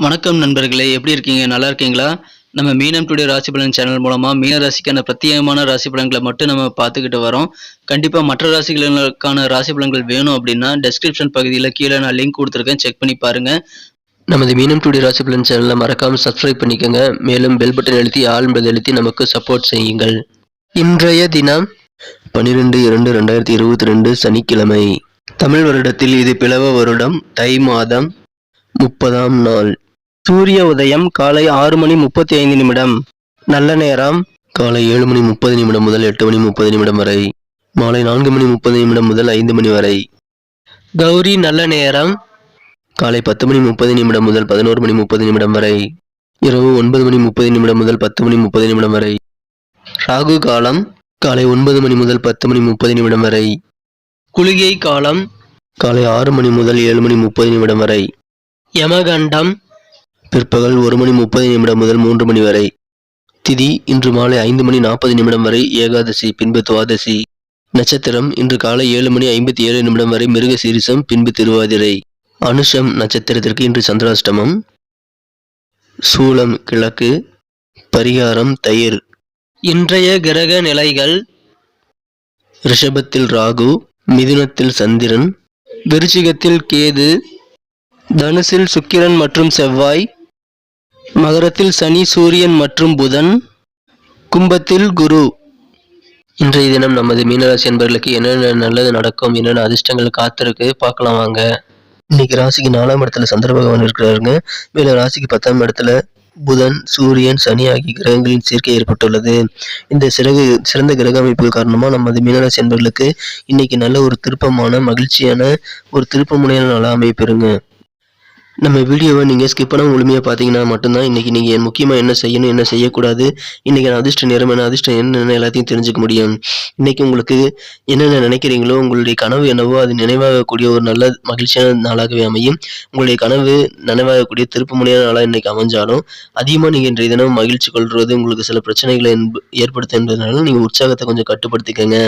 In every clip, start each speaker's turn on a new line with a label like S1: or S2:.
S1: வணக்கம் நண்பர்களே, எப்படி இருக்கீங்க? நல்லா இருக்கீங்களா? நம்ம மீனம் டுடே ராசி பலன் சேனல் மூலமா மீன ராசிக்கான பிரத்யேகமான ராசி பலன்களை மட்டும் நம்ம பார்த்துக்கிட்டு வரோம். கண்டிப்பா மற்ற ராசிகளுக்கான ராசி பலன்கள் வேணும் அப்படின்னா டெஸ்கிரிப்ஷன் பகுதியில் கீழே நான் லிங்க் கொடுத்துருக்கேன், செக் பண்ணி பாருங்க. நமது மீனம் டுடே ராசி பலன் சேனலை மறக்காம சப்ஸ்கிரைப் பண்ணிக்கோங்க. மேலும் பெல் பட்டன் அழுத்தி ஆல் என்பதை அழுத்தி நமக்கு சப்போர்ட் செய்யுங்கள். இன்றைய தினம் 12/2/2022 சனிக்கிழமை. தமிழ் வருடத்தில் இது பிளவ வருடம், தை மாதம் 30ஆம் நாள். சூரிய உதயம் காலை 6:35 நல்ல நேரம் காலை 7:30 முதல் 8:30 வரை. மாலை 4:30 முதல் 5 மணி வரை. கௌரி நல்ல நேரம் காலை 10:30 முதல் 11:30 வரை. இரவு 9:30 முதல் 10:30 வரை. ராகு காலம் காலை 9 மணி முதல் 10:30 வரை. குளிகை காலம் காலை 6 மணி முதல் 7:30 வரை. யமகண்டம் பிற்பகல் 1:30 முதல் 3 மணி வரை. திதி இன்று மாலை 5:40 வரை ஏகாதசி, பின்பு துவாதசி. நட்சத்திரம் இன்று காலை 7:57 வரை மிருக சீரிசம், பின்பு திருவாதிரை. அனுஷம் நட்சத்திரத்திற்கு இன்று சந்திராஷ்டமம். சூலம் கிழக்கு. பரிகாரம் தயிர். இன்றைய கிரக நிலைகள்: ரிஷபத்தில் ராகு, மிதுனத்தில் சந்திரன், விருச்சிகத்தில் கேது, தனுசில் சுக்கிரன் மற்றும் செவ்வாய், மகரத்தில் சனி, சூரியன் மற்றும் புதன், கும்பத்தில் குரு. இன்றைய தினம் நமது மீனராசி என்பவர்களுக்கு என்னென்ன நல்லது நடக்கும், என்னென்ன அதிர்ஷ்டங்கள் காத்திருக்கு பார்க்கலாம் வாங்க. இன்னைக்கு ராசிக்கு 4ஆம் இடத்துல சந்திர பகவான் இருக்கிறாருங்க. மேல ராசிக்கு 10ஆம் இடத்துல புதன், சூரியன், சனி ஆகிய கிரகங்களின் சேர்க்கை ஏற்பட்டுள்ளது. இந்த சிறந்த கிரக அமைப்பு காரணமா நமது மீனராசி என்பவர்களுக்கு இன்னைக்கு நல்ல ஒரு திருப்பமான, மகிழ்ச்சியான ஒரு திருப்பமுனையான நாளா அமைப்பெறுங்க. நம்ம வீடியோவை நீங்கள் ஸ்கிப் பண்ணாமல் முழுமையாக பார்த்தீங்கன்னா மட்டும்தான் இன்றைக்கி நீங்கள் முக்கியமாக என்ன செய்யணும், என்ன செய்யக்கூடாது, இன்றைக்கி அதிர்ஷ்ட நேரம் என்ன, அதிர்ஷ்டம் என்னென்ன எல்லாத்தையும் தெரிஞ்சுக்க முடியும். இன்றைக்கி உங்களுக்கு என்னென்ன நினைக்கிறீங்களோ, உங்களுடைய கனவு என்னவோ அது நினைவாகக்கூடிய ஒரு நல்ல மகிழ்ச்சியான நாளாகவே அமையும். உங்களுடைய கனவு நினைவாகக்கூடிய திருப்புமுனையான நாளாக இன்றைக்கி அமைஞ்சாலும் அதிகமாக நீங்கள் இன்றைய தினம் மகிழ்ச்சி கொள்வது உங்களுக்கு சில பிரச்சனைகளை ஏற்படுத்த என்பதனால நீங்கள் உற்சாகத்தை கொஞ்சம் கட்டுப்படுத்திக்கங்க.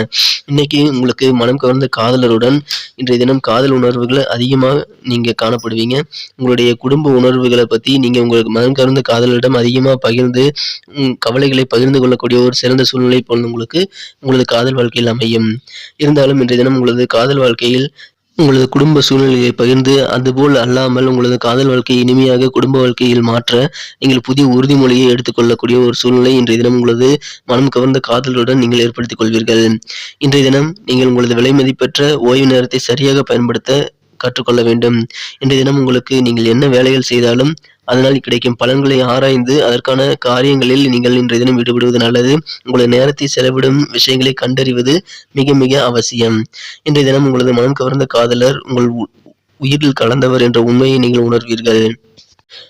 S1: இன்றைக்கி உங்களுக்கு மனம் கவர்ந்த காதலருடன் இன்றைய தினம் காதல் உணர்வுகளை அதிகமாக நீங்கள் காணப்படுவீங்க. உங்களுடைய குடும்ப உணர்வுகளை பற்றி நீங்கள் உங்களுக்கு மனம் கவர்ந்த காதலரிடம் அதிகமாக பகிர்ந்து கவலைகளை பகிர்ந்து கொள்ளக்கூடிய ஒரு சிறந்த சூழ்நிலை போல் உங்களது காதல் வாழ்க்கையில் அமையும். இருந்தாலும் இன்றைய தினம் உங்களது காதல் வாழ்க்கையில் உங்களது குடும்ப சூழ்நிலையை பகிர்ந்து, அதுபோல் அல்லாமல் உங்களது காதல் வாழ்க்கையை இனிமையாக குடும்ப வாழ்க்கையில் மாற்ற நீங்கள் புதிய உறுதிமொழியை எடுத்துக்கொள்ளக்கூடிய ஒரு சூழ்நிலை இன்றைய தினம் உங்களது மனம் கவர்ந்த காதலுடன் நீங்கள் ஏற்படுத்திக் கொள்வீர்கள். இன்றைய தினம் நீங்கள் உங்களது விலை மதிப்பெற்ற ஓய்வு நேரத்தை சரியாக பயன்படுத்த கற்றுக்கொள்ள வேண்டும். இன்றைய தினம் உங்களுக்கு நீங்கள் என்ன வேலைகள் செய்தாலும் அதனால் கிடைக்கும் பலன்களை ஆராய்ந்து அதற்கான காரியங்களில் நீங்கள் இன்றைய தினம் ஈடுபடுவது நல்லது. உங்களது நேரத்தை செலவிடும் விஷயங்களை கண்டறிவது மிக மிக அவசியம். இன்றைய தினம் உங்களது மனம் கவர்ந்த காதலர் உங்கள் உயிரில் கலந்தவர் என்ற உண்மையை நீங்கள் உணர்வீர்கள்.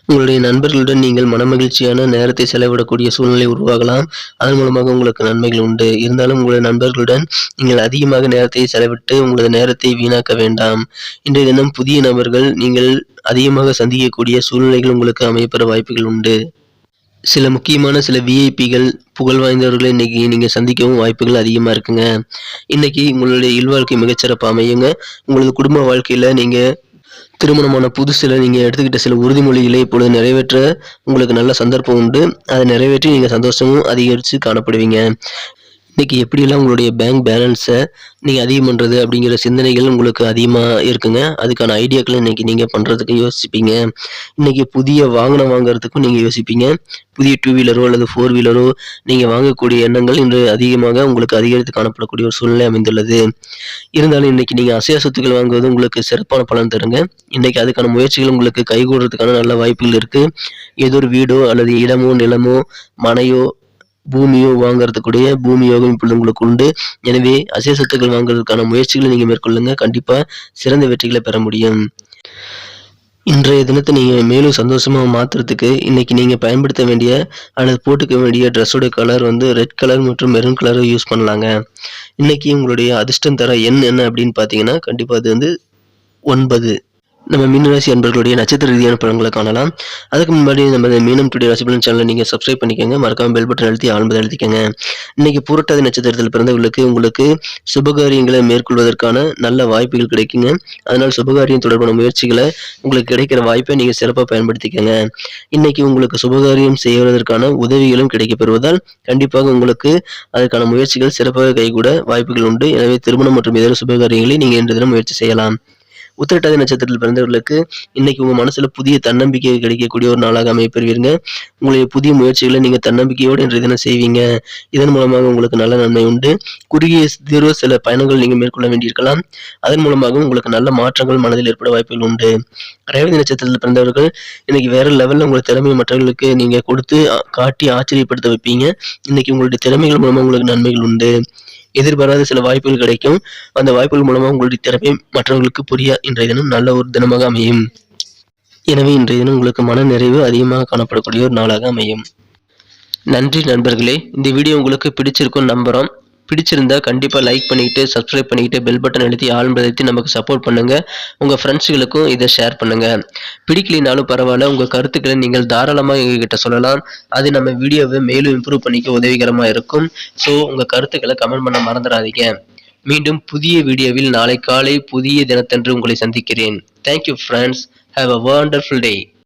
S1: உங்களுடைய நண்பர்களுடன் நீங்கள் மனமகிழ்ச்சியான நேரத்தை செலவிடக்கூடிய சூழ்நிலை உருவாகலாம். அதன் மூலமாக உங்களுக்கு நன்மைகள் உண்டு. இருந்தாலும் உங்களது நண்பர்களுடன் நீங்கள் அதிகமாக நேரத்தை செலவிட்டு உங்களது நேரத்தை வீணாக்க வேண்டாம். இன்றைய தினம் புதிய நபர்கள் நீங்கள் அதிகமாக சந்திக்கக்கூடிய சூழ்நிலைகள் உங்களுக்கு அமையப்பெற வாய்ப்புகள் உண்டு. சில முக்கியமான விஐபிகள், புகழ் வாய்ந்தவர்களை இன்னைக்கு நீங்க சந்திக்கவும் வாய்ப்புகள் அதிகமா இருக்குங்க. இன்னைக்கு உங்களுடைய இல்வாழ்க்கை மிகச்சிறப்பாக அமையுங்க. உங்களது குடும்ப வாழ்க்கையில நீங்க திருமணமான புதுசுல நீங்க எடுத்துக்கிட்ட சில உறுதிமொழிகளை இப்பொழுது நிறைவேற்ற உங்களுக்கு நல்ல சந்தர்ப்பம் உண்டு. அதை நிறைவேற்றி நீங்க சந்தோஷமும் அதிகரித்து காணப்படுவீங்க. இன்னைக்கு எப்படியெல்லாம் உங்களுடைய பேங்க் பேலன்ஸை நீங்கள் அதிகம் பண்ணுறது அப்படிங்கிற சிந்தனைகள் உங்களுக்கு அதிகமாக இருக்குங்க. அதுக்கான ஐடியாக்களை இன்னைக்கு நீங்கள் பண்ணுறதுக்கு யோசிப்பீங்க. இன்னைக்கு புதிய வாகனம் வாங்குறதுக்கும் நீங்கள் யோசிப்பீங்க. புதிய 2 வீலரோ அல்லது 4 வீலரோ நீங்கள் வாங்கக்கூடிய எண்ணங்கள் இன்று அதிகமாக உங்களுக்கு அதிகரித்து காணப்படக்கூடிய ஒரு சூழ்நிலை அமைந்துள்ளது. இருந்தாலும் இன்னைக்கு நீங்கள் அசையா சொத்துக்கள் வாங்குவது உங்களுக்கு சிறப்பான பலன் தருங்க. இன்னைக்கு அதுக்கான முயற்சிகள் உங்களுக்கு கைகூடுறதுக்கான நல்ல வாய்ப்புகள் இருக்கு. ஏதோ ஒரு வீடோ அல்லது இடமோ, நிலமோ, மனையோ, பூமியோ வாங்குறதுக்குடைய பூமி யோகம் இப்பொழுது உங்களுக்கு உண்டு. எனவே அசையா சொத்துக்கள் வாங்குறதுக்கான முயற்சிகளை நீங்க மேற்கொள்ளுங்க. கண்டிப்பா சிறந்த வெற்றிகளை பெற முடியும். இன்றைய தினத்தை நீங்க மேலும் சந்தோஷமா மாத்துறதுக்கு இன்னைக்கு நீங்க பயன்படுத்த வேண்டிய அல்லது போட்டுக்க வேண்டிய ட்ரெஸ்ஸோட கலர் ரெட் கலர் மற்றும் மெரூன் கலரை யூஸ் பண்ணலாங்க. இன்னைக்கு உங்களுடைய அதிர்ஷ்டம் தர எண் என்ன அப்படின்னு பாத்தீங்கன்னா கண்டிப்பா அது 9. நம்ம மீன ராசி அன்பர்களுடைய நட்சத்திர ரீதியான பலன்களை காணலாம். அதுக்கு முன்னாடி நம்ம மீனம் டுடே ராசி பலன் சேனலை நீங்க சப்ஸ்கிரைப் பண்ணிக்கோங்க. மறக்காம பெல் பட்டன் அழுத்தி ஆல் பட்டன் அழுத்திக்கங்க. இன்னைக்கு பூரட்டாதி நட்சத்திரத்தில் பிறந்தவர்களுக்கு உங்களுக்கு சுபகாரியங்களை மேற்கொள்வதற்கான நல்ல வாய்ப்புகள் கிடைக்குங்க. அதனால் சுபகாரியம் தொடர்பான முயற்சிகளை உங்களுக்கு கிடைக்கிற வாய்ப்பை நீங்க சிறப்பாக பயன்படுத்திக்கங்க. இன்னைக்கு உங்களுக்கு சுபகாரியம் செய்வதற்கான உதவிகளும் கிடைக்கப்பெறுவதால் கண்டிப்பாக உங்களுக்கு அதற்கான முயற்சிகள் சிறப்பாக கைகூட வாய்ப்புகள் உண்டு. எனவே திருமணம் மற்றும் இதர சுபகாரியங்களை நீங்க இன்று தினம் முயற்சி செய்யலாம். உத்திரட்டாதி நட்சத்திரத்தில் பிறந்தவர்களுக்கு இன்னைக்கு உங்க மனசுல புதிய தன்னம்பிக்கை கிடைக்கக்கூடிய ஒரு நாளாக அமையப்பெறுவீங்க. உங்களுடைய புதிய முயற்சிகளை நீங்க தன்னம்பிக்கையோடு இன்றைய தினம் செய்வீங்க. இதன் மூலமாக உங்களுக்கு நல்ல நன்மை உண்டு. குறுகிய தீர்வு சில பயணங்கள் நீங்க மேற்கொள்ள வேண்டியிருக்கலாம். அதன் மூலமாக உங்களுக்கு நல்ல மாற்றங்கள் மனதில் ஏற்பட வாய்ப்புகள் உண்டு. ரேவதி நட்சத்திரத்தில் பிறந்தவர்கள் இன்னைக்கு வேற லெவல்ல உங்களுடைய திறமையை மற்றவர்களுக்கு நீங்க கொடுத்து காட்டி ஆச்சரியப்படுத்த வைப்பீங்க. இன்னைக்கு உங்களுடைய திறமைகள் மூலமா உங்களுக்கு நன்மைகள் உண்டு. எதிர்பாராத சில வாய்ப்புகள் கிடைக்கும். அந்த வாய்ப்புகள் மூலமா உங்களுடைய திறமை மற்றவர்களுக்கு புரிய இன்றைய தினம் நல்ல ஒரு தினமாக அமையும். எனவே இன்றைய தினம் உங்களுக்கு மன நிறைவு அதிகமாக காணப்படக்கூடிய ஒரு நாளாக அமையும். நன்றி நண்பர்களே. இந்த வீடியோ உங்களுக்கு பிடிச்சிருக்கும்னு நம்புறோம். பிடிச்சிருந்தா கண்டிப்பாக லைக் பண்ணிக்கிட்டு சப்ஸ்கிரைப் பண்ணிக்கிட்டு பெல் பட்டன் அழுத்தி ஆல் அழுத்தி நமக்கு சப்போர்ட் பண்ணுங்க. உங்கள் ஃப்ரெண்ட்ஸுகளுக்கும் இதை ஷேர் பண்ணுங்க. பிடிக்கலினாலும் பரவாயில்ல, உங்கள் கருத்துக்களை நீங்கள் தாராளமாக எங்ககிட்ட சொல்லலாம். அது நம்ம வீடியோவை மேலும் இம்ப்ரூவ் பண்ணிக்க உதவிகரமாக இருக்கும். ஸோ உங்கள் கருத்துக்களை கமெண்ட் பண்ண மறந்துடாதீங்க. மீண்டும் புதிய வீடியோவில் நாளை காலை புதிய தினத்தன்று உங்களை சந்திக்கிறேன். Thank you friends. Have a wonderful day.